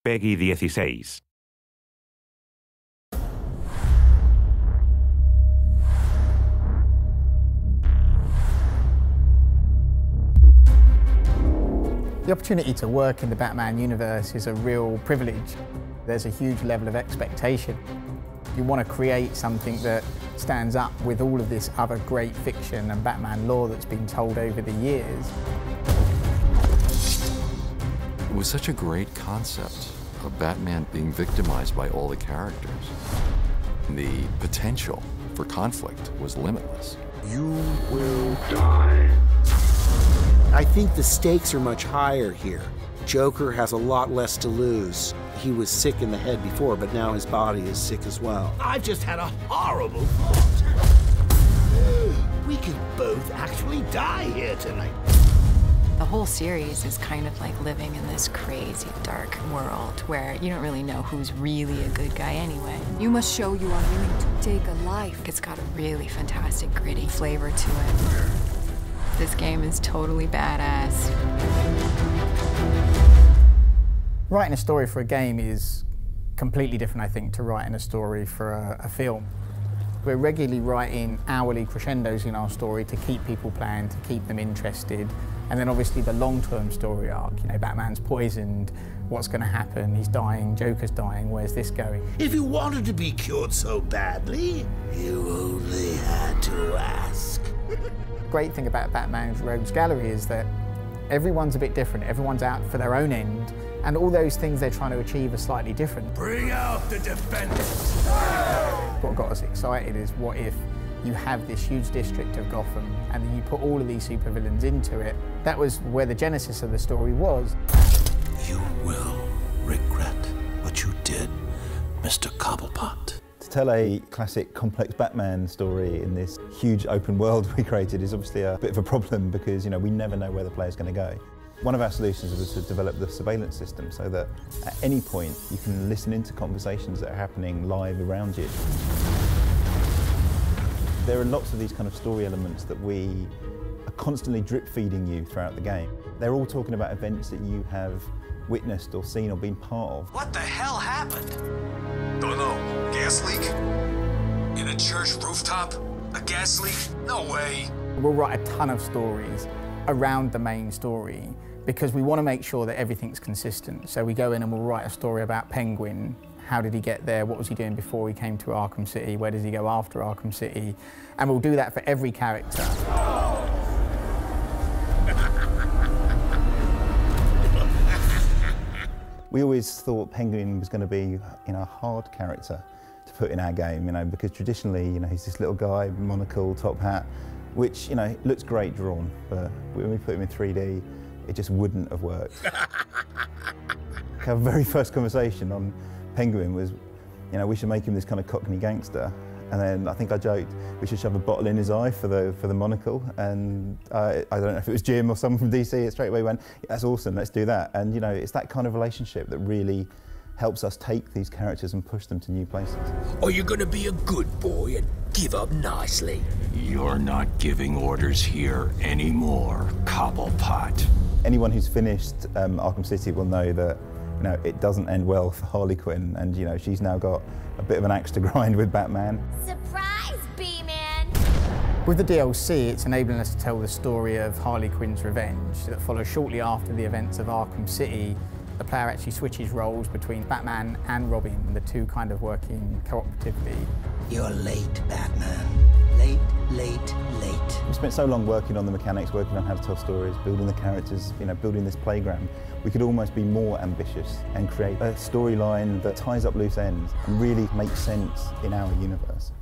Peggy 16. The opportunity to work in the Batman universe is a real privilege. There's a huge level of expectation. You want to create something that stands up with all of this other great fiction and Batman lore that's been told over the years. It was such a great concept of Batman being victimized by all the characters. The potential for conflict was limitless. You will die. I think the stakes are much higher here. Joker has a lot less to lose. He was sick in the head before, but now his body is sick as well. I've just had a horrible thought. We could both actually die here tonight. The whole series is kind of like living in this crazy, dark world where you don't really know who's really a good guy anyway. You must show you are willing to take a life. It's got a really fantastic, gritty flavor to it. This game is totally badass. Writing a story for a game is completely different, I think, to writing a story for a film. We're regularly writing hourly crescendos in our story to keep people playing, to keep them interested. And then obviously the long-term story arc, you know, Batman's poisoned, what's going to happen, he's dying, Joker's dying, where's this going? If you wanted to be cured so badly, you only had to ask. Great thing about Batman's Rogues Gallery is that everyone's a bit different, everyone's out for their own end, and all those things they're trying to achieve are slightly different. Bring out the defenders! What got us excited is what if you have this huge district of Gotham and then you put all of these supervillains into it. That was where the genesis of the story was. You will regret what you did, Mr. Cobblepot. To tell a classic complex Batman story in this huge open world we created is obviously a bit of a problem because, you know, we never know where the player's going to go. One of our solutions was to develop the surveillance system so that at any point you can listen into conversations that are happening live around you. There are lots of these kind of story elements that we are constantly drip feeding you throughout the game. They're all talking about events that you have witnessed or seen or been part of. What the hell happened? Don't know. Gas leak? In a church rooftop? A gas leak? No way. We'll write a ton of stories around the main story because we want to make sure that everything's consistent. So we go in and we'll write a story about Penguin. How did he get there? What was he doing before he came to Arkham City? Where does he go after Arkham City? And we'll do that for every character. We always thought Penguin was going to be, you know, a hard character to put in our game, you know, because traditionally, you know, he's this little guy, monocle, top hat, which, you know, looks great drawn, but when we put him in 3D, it just wouldn't have worked. Our very first conversation on Penguin was, you know, we should make him this kind of Cockney gangster. And then I think I joked we should shove a bottle in his eye for the monocle. And I don't know if it was Jim or someone from DC, it straight away went, yeah, that's awesome, let's do that. And you know, it's that kind of relationship that really helps us take these characters and push them to new places. Are you gonna be a good boy and give up nicely? You're not giving orders here anymore, Cobblepot. Anyone who's finished Arkham City will know that, you know, it doesn't end well for Harley Quinn, and you know, she's now got a bit of an axe to grind with Batman. Surprise, B-Man! With the DLC, it's enabling us to tell the story of Harley Quinn's revenge that follows shortly after the events of Arkham City. The player actually switches roles between Batman and Robin, the two kind of working cooperatively. You're late, Batman. Late, late, late. We spent so long working on the mechanics, working on how to tell stories, building the characters, you know, building this playground. We could almost be more ambitious and create a storyline that ties up loose ends and really makes sense in our universe.